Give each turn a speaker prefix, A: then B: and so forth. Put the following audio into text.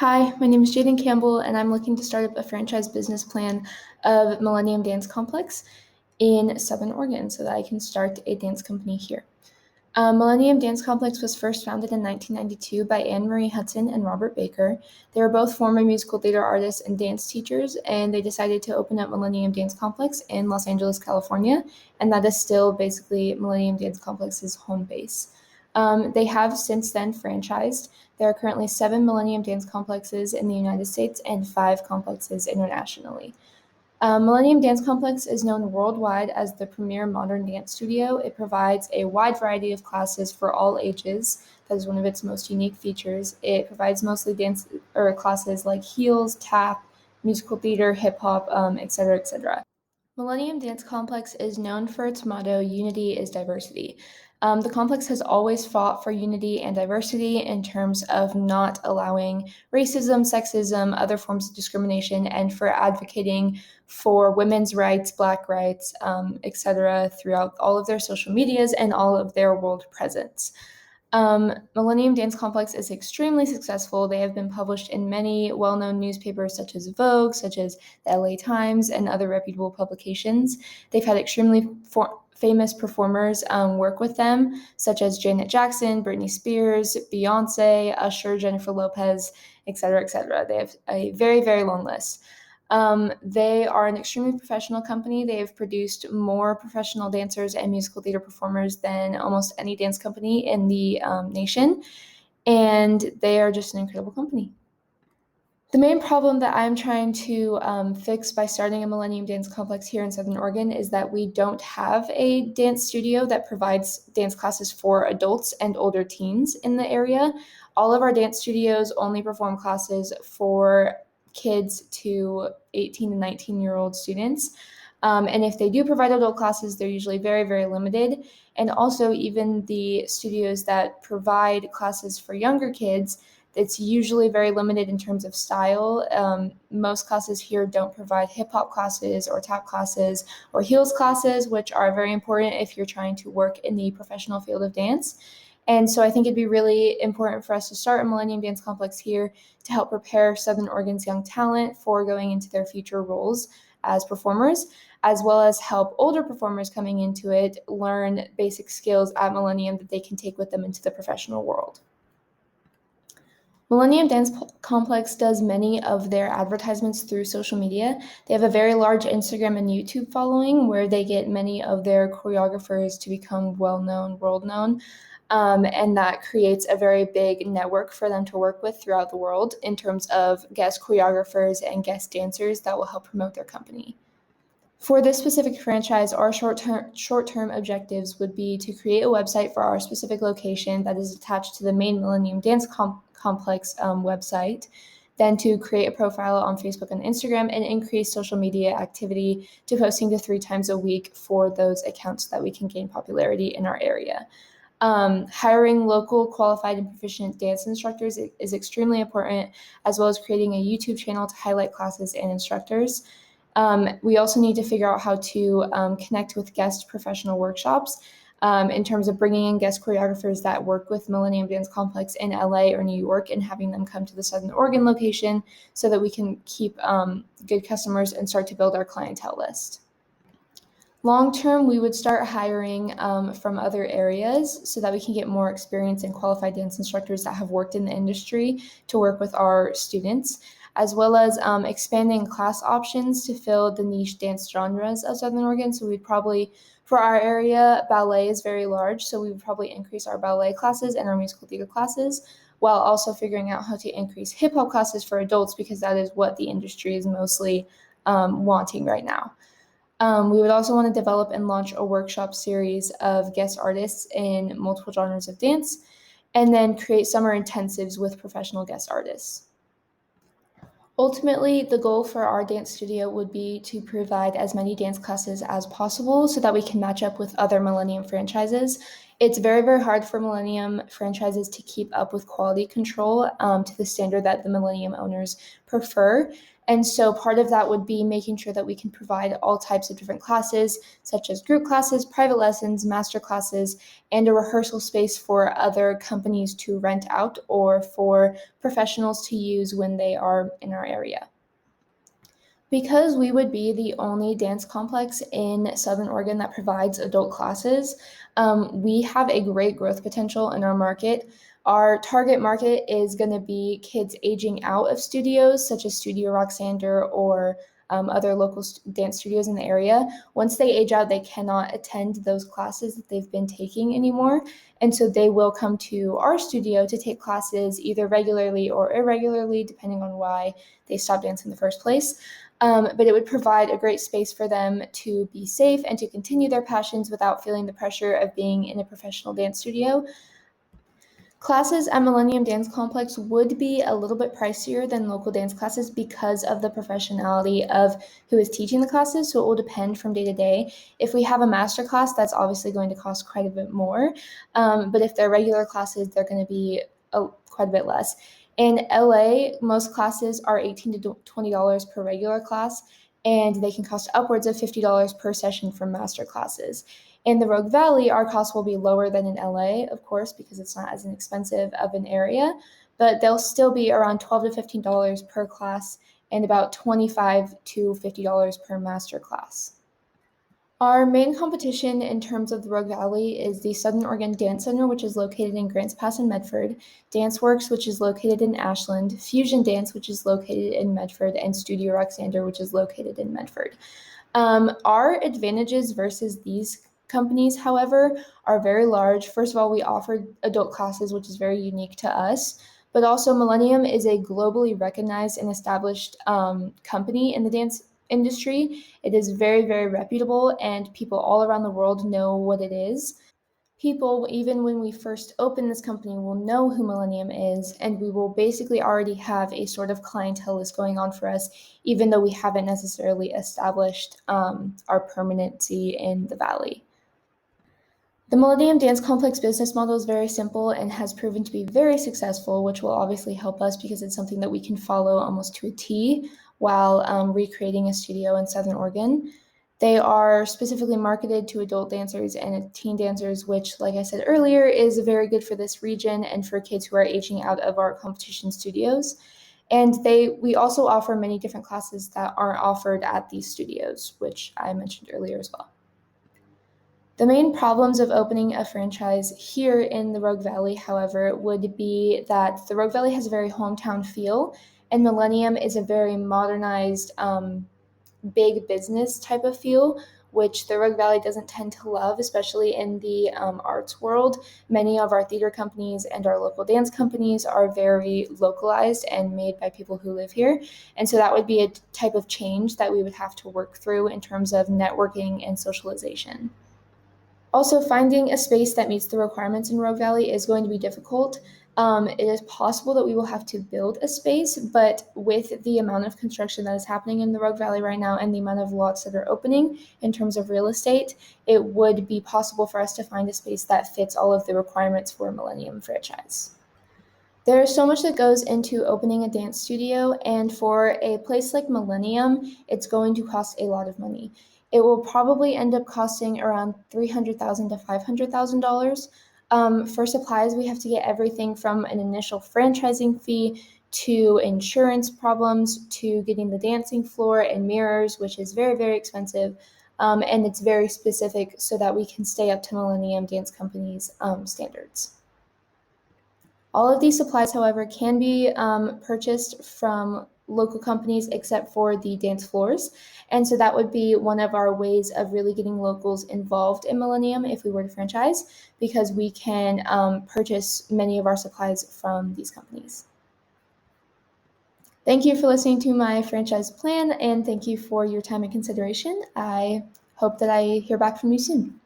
A: Hi, my name is Jaden Campbell, and I'm looking to start up a franchise business plan of Millennium Dance Complex in Southern Oregon so that I can start a dance company here. Millennium Dance Complex was first founded in 1992 by Anne Marie Hudson and Robert Baker. They were both former musical theater artists and dance teachers, and they decided to open up Millennium Dance Complex in Los Angeles, California, and that is still basically Millennium Dance Complex's home base. They have since then franchised. There are currently 7 Millennium Dance Complexes in the United States and 5 complexes internationally. Millennium Dance Complex is known worldwide as the premier modern dance studio. It provides a wide variety of classes for all ages. That is one of its most unique features. It provides mostly dance or classes like heels, tap, musical theater, hip hop, etc., etc. Millennium Dance Complex is known for its motto, Unity is Diversity. The complex has always fought for unity and diversity in terms of not allowing racism, sexism, other forms of discrimination, and for advocating for women's rights, Black rights, etc., throughout all of their social medias and all of their world presence. Millennium Dance Complex is extremely successful. They have been published in many well known newspapers such as Vogue, such as the LA Times, and other reputable publications. They've had extremely famous performers work with them, such as Janet Jackson, Britney Spears, Beyonce, Usher, Jennifer Lopez, etc., etc. They have a very, very long list. They are an extremely professional company. They have produced more professional dancers and musical theater performers than almost any dance company in the nation, and they are just an incredible company. The main problem that I'm trying to fix by starting a Millennium Dance Complex here in Southern Oregon is that we don't have a dance studio that provides dance classes for adults and older teens in the area. All of our dance studios only perform classes for kids to 18 to 19-year-old students. And if they do provide adult classes, they're usually very, very limited. And also, even the studios that provide classes for younger kids, it's usually very limited in terms of style. Most classes here don't provide hip hop classes or tap classes or heels classes, which are very important if you're trying to work in the professional field of dance. And so I think it'd be really important for us to start a Millennium Dance Complex here to help prepare Southern Oregon's young talent for going into their future roles as performers, as well as help older performers coming into it learn basic skills at Millennium that they can take with them into the professional world. Millennium Dance Complex does many of their advertisements through social media. They have a very large Instagram and YouTube following where they get many of their choreographers to become well-known, world-known, and that creates a very big network for them to work with throughout the world in terms of guest choreographers and guest dancers that will help promote their company. For this specific franchise, our short-term objectives would be to create a website for our specific location that is attached to the main Millennium Dance Complex website, then to create a profile on Facebook and Instagram and increase social media activity to posting to 3 times a week for those accounts so that we can gain popularity in our area. Hiring local qualified and proficient dance instructors is extremely important, as well as creating a YouTube channel to highlight classes and instructors. We also need to figure out how to connect with guest professional workshops in terms of bringing in guest choreographers that work with Millennium Dance Complex in LA or New York and having them come to the Southern Oregon location so that we can keep good customers and start to build our clientele list. Long term, we would start hiring from other areas so that we can get more experience and qualified dance instructors that have worked in the industry to work with our students, as well as expanding class options to fill the niche dance genres of Southern Oregon. So we'd probably, for our area, ballet is very large, so we would probably increase our ballet classes and our musical theater classes, while also figuring out how to increase hip hop classes for adults because that is what the industry is mostly wanting right now. We would also want to develop and launch a workshop series of guest artists in multiple genres of dance, and then create summer intensives with professional guest artists. Ultimately, the goal for our dance studio would be to provide as many dance classes as possible so that we can match up with other Millennium franchises It's very, very hard for Millennium franchises to keep up with quality control to the standard that the Millennium owners prefer. And so part of that would be making sure that we can provide all types of different classes, such as group classes, private lessons, master classes, and a rehearsal space for other companies to rent out or for professionals to use when they are in our area. Because we would be the only dance complex in Southern Oregon that provides adult classes, we have a great growth potential in our market. Our target market is going to be kids aging out of studios, such as Studio Roxander or other local dance studios in the area. Once they age out, they cannot attend those classes that they've been taking anymore. And so they will come to our studio to take classes either regularly or irregularly, depending on why they stopped dance in the first place. But it would provide a great space for them to be safe and to continue their passions without feeling the pressure of being in a professional dance studio. Classes at Millennium Dance Complex would be a little bit pricier than local dance classes because of the professionality of who is teaching the classes, so it will depend from day to day. If we have a master class, that's obviously going to cost quite a bit more, but if they're regular classes, they're going to be quite a bit less. In LA, most classes are $18 to $20 per regular class, and they can cost upwards of $50 per session for master classes. In the Rogue Valley, our costs will be lower than in LA, of course, because it's not as inexpensive of an area, but they'll still be around $12 to $15 per class and about $25 to $50 per master class. Our main competition in terms of the Rogue Valley is the Southern Oregon Dance Center, which is located in Grants Pass and Medford, DanceWorks, which is located in Ashland, Fusion Dance, which is located in Medford, and Studio Roxander, which is located in Medford. Our advantages versus these companies, however, are very large. First of all, we offer adult classes, which is very unique to us. But also, Millennium is a globally recognized and established company in the dance industry. It is very, very reputable, and people all around the world know what it is. People, even when we first open this company, will know who Millennium is, and we will basically already have a sort of clientele list going on for us, even though we haven't necessarily established our permanency in the valley. The Millennium Dance Complex business model is very simple and has proven to be very successful, which will obviously help us because it's something that we can follow almost to a T while recreating a studio in Southern Oregon. They are specifically marketed to adult dancers and teen dancers, which, like I said earlier, is very good for this region and for kids who are aging out of our competition studios. And we also offer many different classes that aren't offered at these studios, which I mentioned earlier as well. The main problems of opening a franchise here in the Rogue Valley, however, would be that the Rogue Valley has a very hometown feel, and Millennium is a very modernized, big business type of feel, which the Rogue Valley doesn't tend to love, especially in the arts world. Many of our theater companies and our local dance companies are very localized and made by people who live here. And so that would be a type of change that we would have to work through in terms of networking and socialization. Also, finding a space that meets the requirements in Rogue Valley is going to be difficult. It is possible that we will have to build a space, but with the amount of construction that is happening in the Rogue Valley right now and the amount of lots that are opening in terms of real estate, it would be possible for us to find a space that fits all of the requirements for a Millennium franchise. There is so much that goes into opening a dance studio, and for a place like Millennium, it's going to cost a lot of money. It will probably end up costing around $300,000 to $500,000. For supplies, we have to get everything from an initial franchising fee to insurance problems to getting the dancing floor and mirrors, which is very, very expensive. And it's very specific so that we can stay up to Millennium Dance Company's standards. All of these supplies, however, can be purchased from local companies except for the dance floors. And so that would be one of our ways of really getting locals involved in Millennium if we were to franchise, because we can purchase many of our supplies from these companies. Thank you for listening to my franchise plan, and thank you for your time and consideration. I hope that I hear back from you soon.